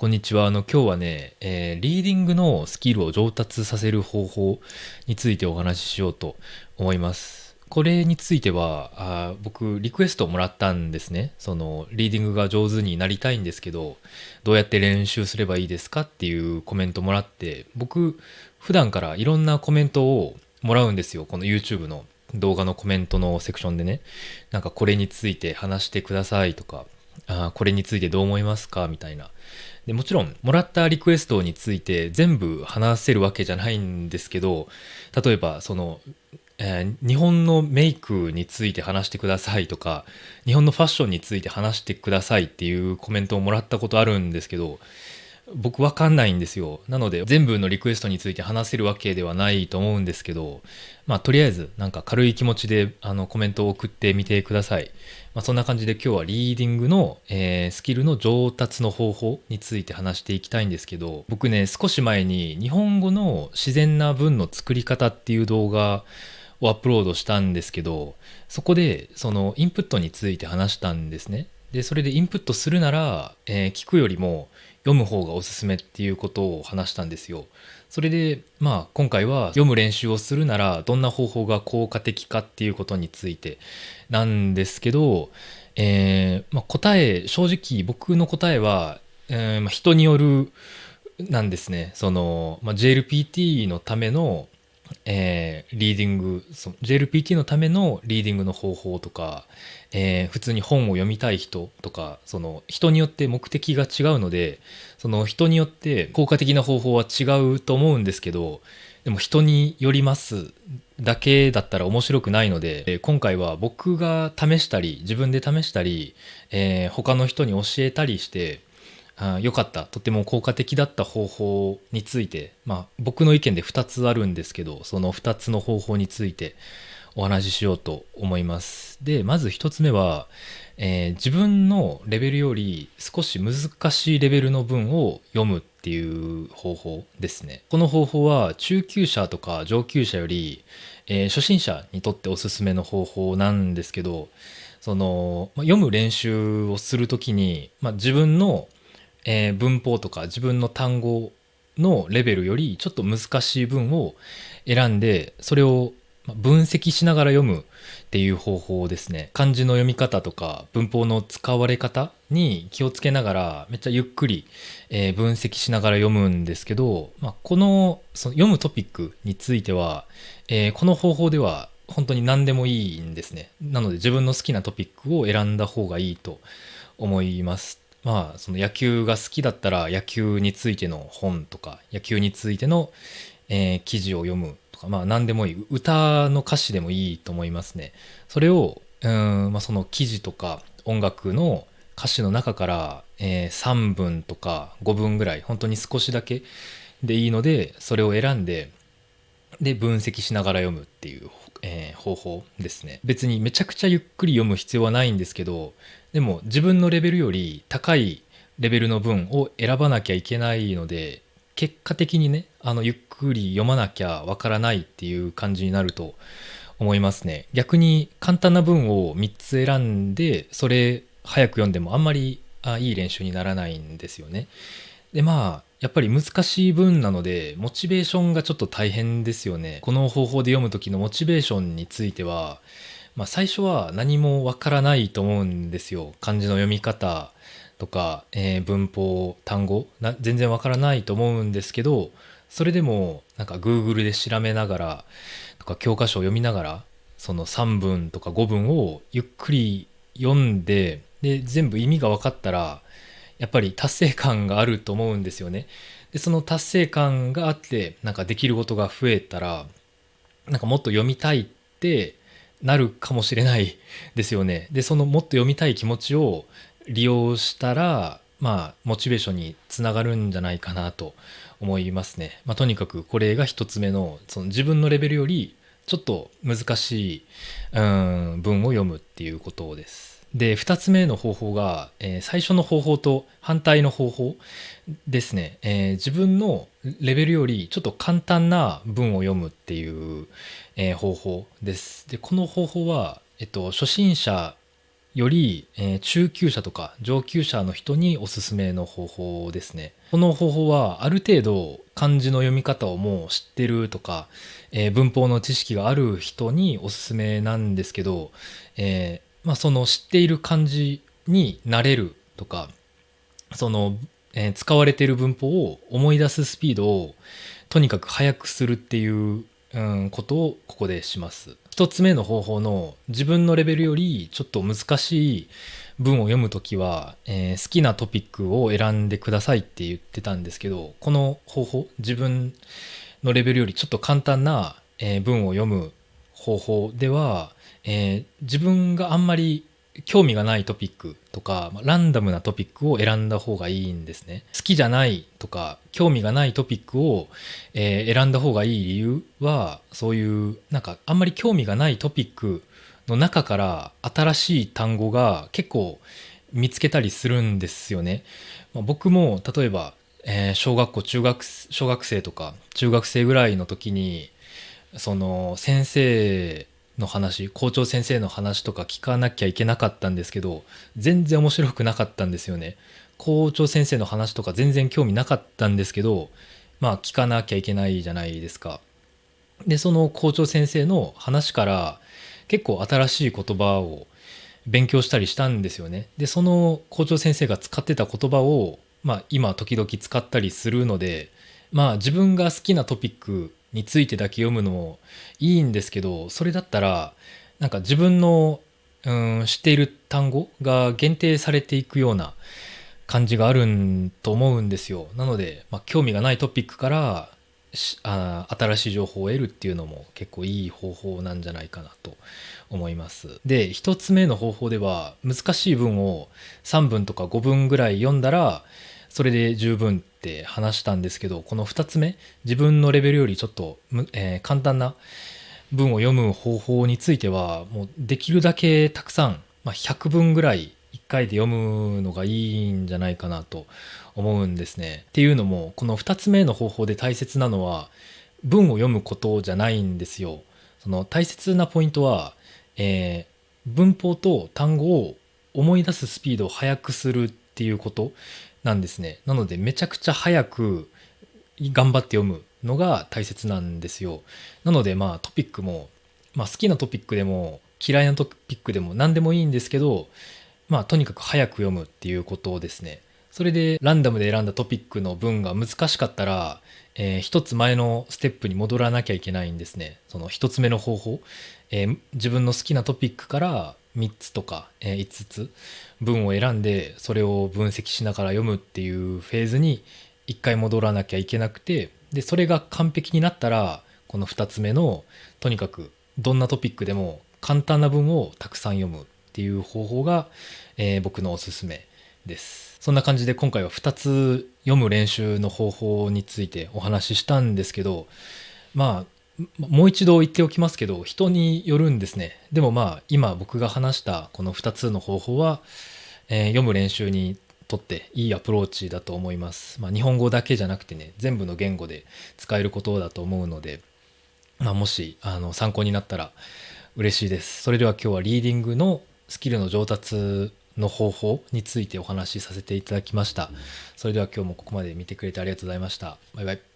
こんにちは。今日はね、リーディングのスキルを上達させる方法についてお話ししようと思います。これについては、僕、リクエストをもらったんですね。リーディングが上手になりたいんですけど、どうやって練習すればいいですかっていうコメントもらって、僕、普段からいろんなコメントをもらうんですよ。この YouTube の動画のコメントのセクションでね。なんかこれについて話してくださいとか、これについてどう思いますかみたいな。でもちろんもらったリクエストについて全部話せるわけじゃないんですけど、例えば日本のメイクについて話してくださいとか、日本のファッションについて話してくださいっていうコメントをもらったことあるんですけど、僕わかんないんですよ。なので全部のリクエストについて話せるわけではないと思うんですけど、とりあえずなんか軽い気持ちでコメントを送ってみてください。そんな感じで今日はリーディングの、スキルの上達の方法について話していきたいんですけど、僕ね、少し前に日本語の自然な文の作り方っていう動画をアップロードしたんですけど、そこでそのインプットについて話したんですね。で、それでインプットするなら、聞くよりも読む方がおすすめっていうことを話したんですよ。それで、今回は読む練習をするならどんな方法が効果的かっていうことについてなんですけど、正直僕の答えは、人によるなんですね。JLPT のためのリーディング、JLPT のためのリーディングの方法とか、普通に本を読みたい人とか、その人によって目的が違うので、その人によって効果的な方法は違うと思うんですけど、でも人によりますだけだったら面白くないので、今回は僕が試したり、自分で試したり、他の人に教えたりして、良かった、とても効果的だった方法について、僕の意見で2つあるんですけど、その2つの方法についてお話ししようと思います。で、まず1つ目は、自分のレベルより少し難しいレベルの文を読むっていう方法ですね。この方法は中級者とか上級者より、初心者にとっておすすめの方法なんですけど、読む練習をするときに、自分の文法とか自分の単語のレベルよりちょっと難しい文を選んで、それを分析しながら読むっていう方法ですね。漢字の読み方とか文法の使われ方に気をつけながらめっちゃゆっくり、分析しながら読むんですけど、その読むトピックについては、この方法では本当に何でもいいんですね。なので自分の好きなトピックを選んだ方がいいと思います。その野球が好きだったら野球についての本とか野球についての、記事を読むとか、何でもいい、歌の歌詞でもいいと思いますね。それをその記事とか音楽の歌詞の中から、3文とか5文ぐらい本当に少しだけでいいのでそれを選んで、分析しながら読むっていう、方法ですね。別にめちゃくちゃゆっくり読む必要はないんですけど、でも自分のレベルより高いレベルの文を選ばなきゃいけないので、結果的にね、ゆっくり読まなきゃわからないっていう感じになると思いますね。逆に簡単な文を3つ選んで、それ早く読んでもあんまりいい練習にならないんですよね。で、やっぱり難しい文なので、モチベーションがちょっと大変ですよね。この方法で読む時のモチベーションについては、最初は何もわからないと思うんですよ。漢字の読み方とか、文法、単語全然わからないと思うんですけど、それでもなんか Google で調べながらとか教科書を読みながら、その3文とか5文をゆっくり読んで、全部意味が分かったら、やっぱり達成感があると思うんですよね。で、その達成感があって、なんかできることが増えたら、なんかもっと読みたいってなるかもしれないですよね。で、そのもっと読みたい気持ちを利用したら、モチベーションにつながるんじゃないかなと思いますね。とにかくこれが一つ目の、その自分のレベルよりちょっと難しい、文を読むっていうことです。で、二つ目の方法が、最初の方法と反対の方法ですね。自分のレベルよりちょっと簡単な文を読むっていう、方法です。で、この方法は、初心者より、中級者とか上級者の人におすすめの方法ですね。この方法はある程度漢字の読み方をもう知ってるとか、文法の知識がある人におすすめなんですけど、その知っている漢字になれるとか、その、使われている文法を思い出すスピードをとにかく速くするっていう、ことをここでします。一つ目の方法の自分のレベルよりちょっと難しい文を読むときは、好きなトピックを選んでくださいって言ってたんですけど、この方法、自分のレベルよりちょっと簡単な、文を読む方法では、自分があんまり興味がないトピックとか、ランダムなトピックを選んだ方がいいんですね。好きじゃないとか興味がないトピックを、選んだ方がいい理由は、そういうなんかあんまり興味がないトピックの中から新しい単語が結構見つけたりするんですよね。僕も例えば、小学校小学生とか中学生ぐらいの時に、その先生の話、校長先生の話とか聞かなきゃいけなかったんですけど、全然面白くなかったんですよね。校長先生の話とか全然興味なかったんですけど、聞かなきゃいけないじゃないですか。でその校長先生の話から結構新しい言葉を勉強したりしたんですよね。でその校長先生が使ってた言葉を、今時々使ったりするので、自分が好きなトピックについてだけ読むのもいいんですけど、それだったらなんか自分の、知っている単語が限定されていくような感じがあると思うんですよ。なので、興味がないトピックから新しい情報を得るっていうのも結構いい方法なんじゃないかなと思います。で、一つ目の方法では難しい文を3文とか5文ぐらい読んだらそれで十分って話したんですけど、この2つ目、自分のレベルよりちょっと簡単な文を読む方法については、もうできるだけたくさん、100文ぐらい1回で読むのがいいんじゃないかなと思うんですね。っていうのも、この2つ目の方法で大切なのは文を読むことじゃないんですよ。その大切なポイントは、文法と単語を思い出すスピードを速くするっていうことなんですね。なのでめちゃくちゃ早く頑張って読むのが大切なんですよ。なのでトピックも、好きなトピックでも嫌いなトピックでも何でもいいんですけど、とにかく早く読むっていうことですね。それでランダムで選んだトピックの文が難しかったら、一つ前のステップに戻らなきゃいけないんですね。その一つ目の方法、自分の好きなトピックから3つとか、5つ文を選んでそれを分析しながら読むっていうフェーズに一回戻らなきゃいけなくて、でそれが完璧になったらこの2つ目のとにかくどんなトピックでも簡単な文をたくさん読むっていう方法が、僕のおすすめです。そんな感じで今回は2つ読む練習の方法についてお話ししたんですけど、もう一度言っておきますけど、人によるんですね。でも今僕が話したこの2つの方法は、読む練習にとっていいアプローチだと思います。日本語だけじゃなくてね、全部の言語で使えることだと思うので、もし参考になったら嬉しいです。それでは今日はリーディングのスキルの上達の方法についてお話しさせていただきました。それでは今日もここまで見てくれてありがとうございました。バイバイ。